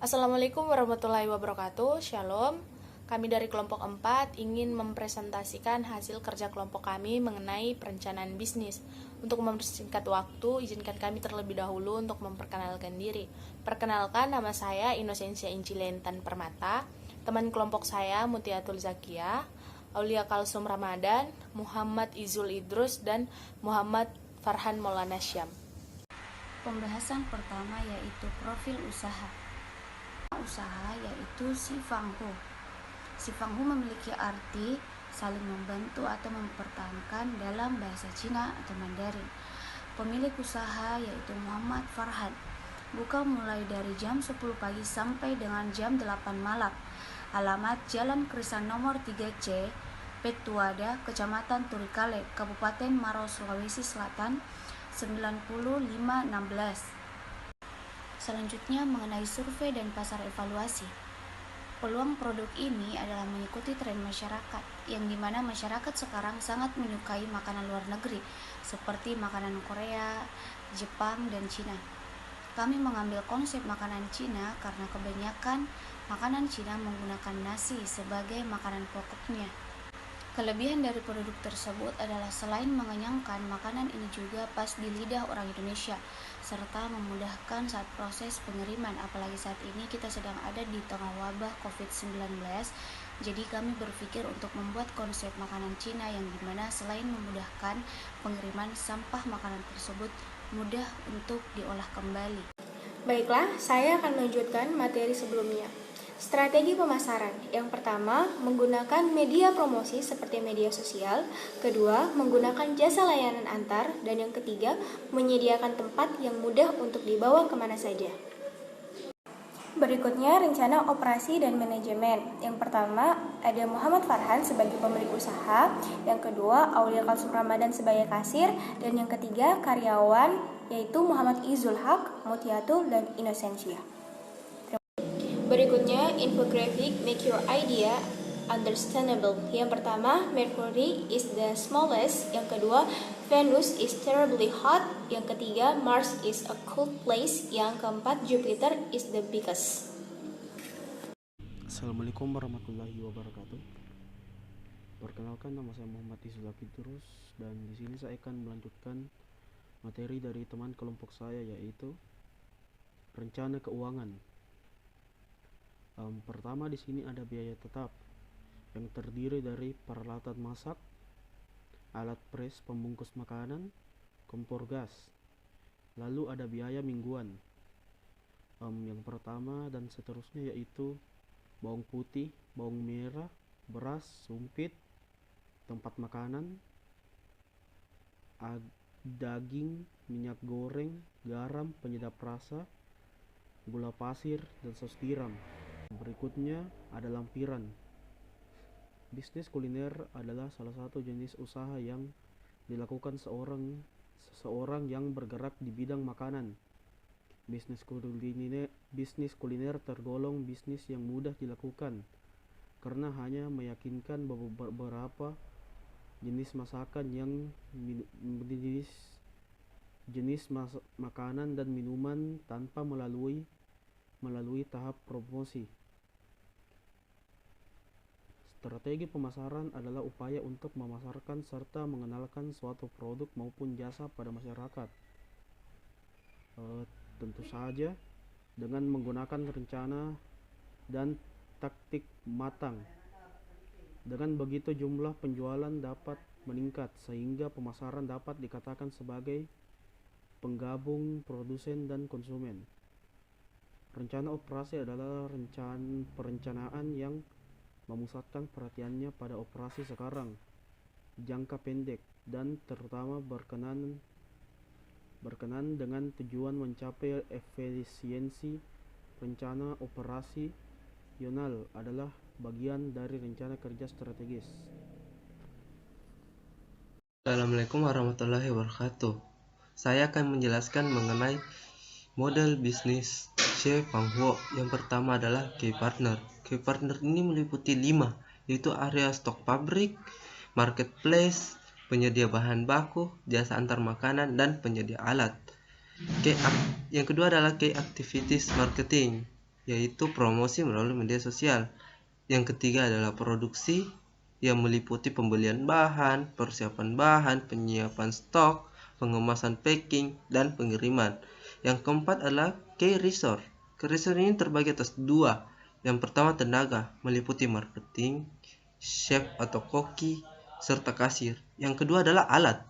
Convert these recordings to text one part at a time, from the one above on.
Assalamualaikum warahmatullahi wabarakatuh. Shalom. Kami dari kelompok 4 ingin mempresentasikan hasil kerja kelompok kami mengenai perencanaan bisnis. Untuk mempersingkat waktu, izinkan kami terlebih dahulu untuk memperkenalkan diri. Perkenalkan, nama saya Inosensia Incilentan Permata. Teman kelompok saya Mutiatul Zakia, Aulia Kalsum Ramadan, Muhammad Izul Idrus, dan Muhammad Farhan Maulana Syam. Pembahasan pertama yaitu profil usaha. Usaha yaitu Sifanghu. Sifanghu memiliki arti saling membantu atau mempertahankan dalam bahasa Cina atau Mandarin. Pemilik usaha yaitu Muhammad Farhan. Buka mulai dari jam 10 pagi sampai dengan jam 8 malam. Alamat Jalan Krisan nomor 3C, Petuada, Kecamatan Turikale, Kabupaten Maros, Sulawesi Selatan 90516. Selanjutnya mengenai survei dan pasar evaluasi. Peluang produk ini adalah mengikuti tren masyarakat, yang dimana masyarakat sekarang sangat menyukai makanan luar negeri, seperti makanan Korea, Jepang, dan Cina. Kami mengambil konsep makanan Cina karena kebanyakan makanan Cina menggunakan nasi sebagai makanan pokoknya. Kelebihan dari produk tersebut adalah selain mengenyangkan, makanan ini juga pas di lidah orang Indonesia, serta memudahkan saat proses pengiriman, apalagi saat ini kita sedang ada di tengah wabah COVID-19. Jadi kami berpikir untuk membuat konsep makanan Cina yang dimana selain memudahkan pengiriman, sampah makanan tersebut mudah untuk diolah kembali. Baiklah, saya akan melanjutkan materi sebelumnya. Strategi pemasaran. Yang pertama, menggunakan media promosi seperti media sosial. Kedua, menggunakan jasa layanan antar. Dan yang ketiga, menyediakan tempat yang mudah untuk dibawa kemana saja. Berikutnya, rencana operasi dan manajemen. Yang pertama, ada Muhammad Farhan sebagai pemilik usaha. Yang kedua, Aulia Kalsum Ramadan sebagai kasir. Dan yang ketiga, karyawan, yaitu Muhammad Izul Haq, Mutiatul, dan Inosensia. Berikutnya, infographic make your idea understandable. Yang pertama, Mercury is the smallest. Yang kedua, Venus is terribly hot. Yang ketiga, Mars is a cold place. Yang keempat, Jupiter is the biggest. Assalamualaikum warahmatullahi wabarakatuh. Perkenalkan, nama saya Muhammad Izul Idrus, dan di sini saya akan melanjutkan materi dari teman kelompok saya, yaitu rencana keuangan. Pertama, di sini ada biaya tetap yang terdiri dari peralatan masak, alat pres pembungkus makanan, kompor gas. Lalu ada biaya mingguan. Yang pertama dan seterusnya yaitu bawang putih, bawang merah, beras, sumpit, tempat makanan, daging, minyak goreng, garam, penyedap rasa, gula pasir, dan saus tiram. Berikutnya ada lampiran. Bisnis kuliner adalah salah satu jenis usaha yang dilakukan seseorang yang bergerak di bidang makanan. Bisnis kuliner tergolong bisnis yang mudah dilakukan karena hanya meyakinkan beberapa jenis masakan yang makanan dan minuman tanpa melalui tahap promosi. Strategi pemasaran adalah upaya untuk memasarkan serta mengenalkan suatu produk maupun jasa pada masyarakat. Tentu saja dengan menggunakan rencana dan taktik matang. Dengan begitu jumlah penjualan dapat meningkat sehingga pemasaran dapat dikatakan sebagai penggabung produsen dan konsumen. Rencana operasi adalah perencanaan yang memusatkan perhatiannya pada operasi sekarang, jangka pendek, dan terutama berkenan dengan tujuan mencapai efisiensi. Rencana operasional adalah bagian dari rencana kerja strategis. Assalamualaikum warahmatullahi wabarakatuh. Saya akan menjelaskan mengenai model bisnis Sifanghu. Yang pertama adalah key partner. Key partner ini meliputi 5, yaitu area stok pabrik, marketplace, penyedia bahan baku, jasa antar makanan, dan penyedia alat. Yang kedua adalah key activities marketing. yaitu promosi melalui media sosial. Yang ketiga adalah produksi, yang meliputi pembelian bahan, persiapan bahan, penyiapan stok, pengemasan packing, dan pengiriman. Yang keempat adalah key resource. Key resource ini terbagi atas dua. Yang pertama tenaga, meliputi marketing, chef atau koki, serta kasir. Yang kedua adalah alat,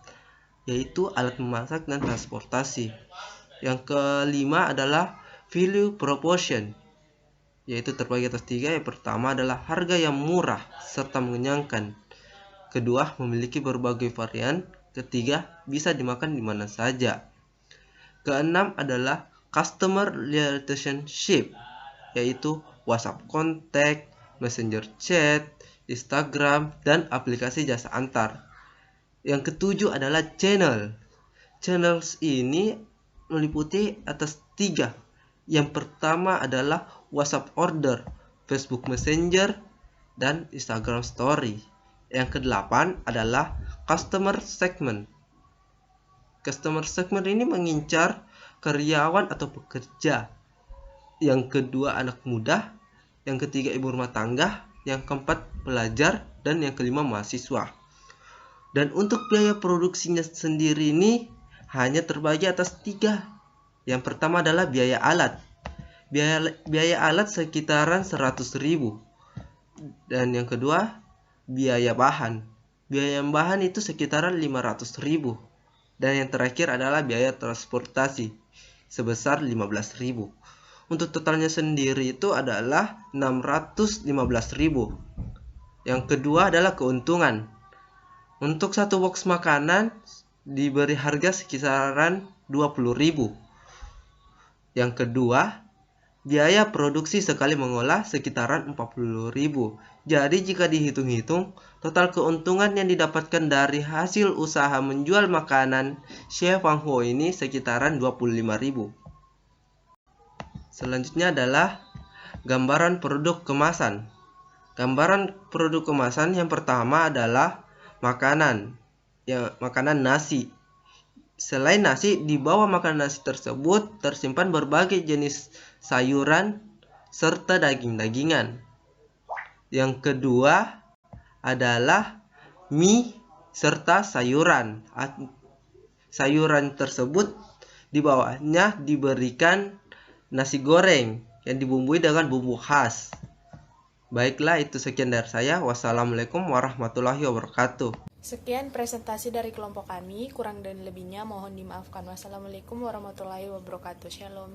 yaitu alat memasak dan transportasi. Yang kelima adalah value proportion, yaitu terbagi atas tiga. Yang pertama adalah harga yang murah serta mengenyangkan. Kedua, memiliki berbagai varian. Ketiga, bisa dimakan di mana saja. Keenam adalah customer relationship, yaitu WhatsApp kontak, Messenger chat, Instagram, dan aplikasi jasa antar. Yang ketujuh adalah channel. Channels ini meliputi atas tiga. Yang pertama adalah WhatsApp order, Facebook Messenger, dan Instagram Story. Yang kedelapan adalah customer segment. Customer segment ini mengincar karyawan atau pekerja. Yang kedua anak muda, yang ketiga ibu rumah tangga, yang keempat pelajar, dan yang kelima mahasiswa. Dan untuk biaya produksinya sendiri ini hanya terbagi atas tiga. Yang pertama adalah biaya alat. Biaya alat sekitaran 100.000. Dan yang kedua biaya bahan. Biaya bahan itu sekitaran 500.000. Dan yang terakhir adalah biaya transportasi sebesar 15.000. Untuk totalnya sendiri itu adalah 615.000. Yang kedua adalah keuntungan. Untuk satu box makanan diberi harga sekitaran 20.000. Yang kedua, biaya produksi sekali mengolah sekitaran 40.000. Jadi jika dihitung-hitung, total keuntungan yang didapatkan dari hasil usaha menjual makanan Chef Wang Huo ini sekitaran 25.000. Selanjutnya adalah gambaran produk kemasan. Gambaran produk kemasan yang pertama adalah makanan nasi. Selain nasi, di bawah makanan nasi tersebut tersimpan berbagai jenis sayuran serta daging-dagingan. Yang kedua adalah mie serta sayuran. Sayuran tersebut di bawahnya diberikan nasi goreng yang dibumbui dengan bumbu khas. Baiklah, itu sekian dari saya. Wassalamualaikum warahmatullahi wabarakatuh. Sekian presentasi dari kelompok kami, kurang dan lebihnya mohon dimaafkan. Wassalamualaikum warahmatullahi wabarakatuh. Shalom.